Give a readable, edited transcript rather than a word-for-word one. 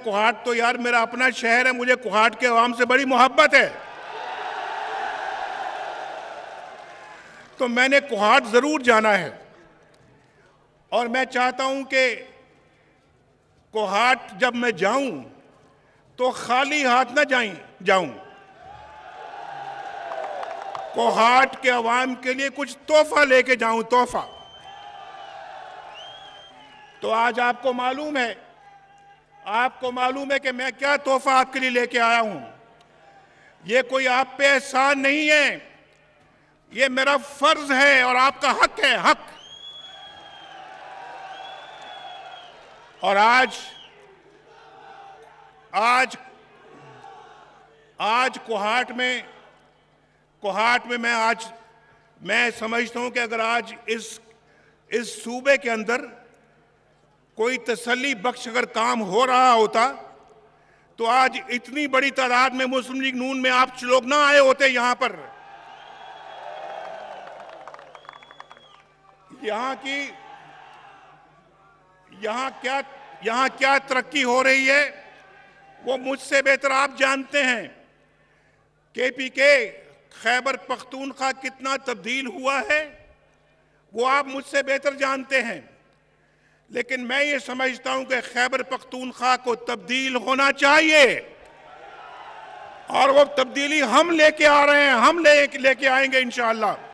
कोहाट तो यार मेरा अपना शहर है, मुझे कोहाट के अवाम से बड़ी मोहब्बत है, तो मैंने कोहाट जरूर जाना है। और मैं चाहता हूं कि कोहाट जब मैं जाऊं तो खाली हाथ ना जाऊं। कोहाट के अवाम के लिए कुछ तोहफा लेके जाऊं, तोहफा। तो आज आपको मालूम है कि मैं क्या तोहफा आपके लिए लेके आया हूं। ये कोई आप पे एहसान नहीं है, ये मेरा फर्ज है और आपका हक है, हक। और आज कोहाट में मैं समझता हूं कि अगर आज इस सूबे के अंदर कोई तसल्ली बख्श अगर काम हो रहा होता तो आज इतनी बड़ी तादाद में मुस्लिम लीग नून में आप लोग ना आए होते। यहां पर यहां क्या तरक्की हो रही है वो मुझसे बेहतर आप जानते हैं। केपीके खैबर पख्तूनख्वा कितना तब्दील हुआ है वो आप मुझसे बेहतर जानते हैं, लेकिन मैं ये समझता हूं कि खैबर पख्तूनख्वा को तब्दील होना चाहिए और वो तब्दीली हम लेके आ रहे हैं, हम लेके आएंगे इंशाअल्लाह।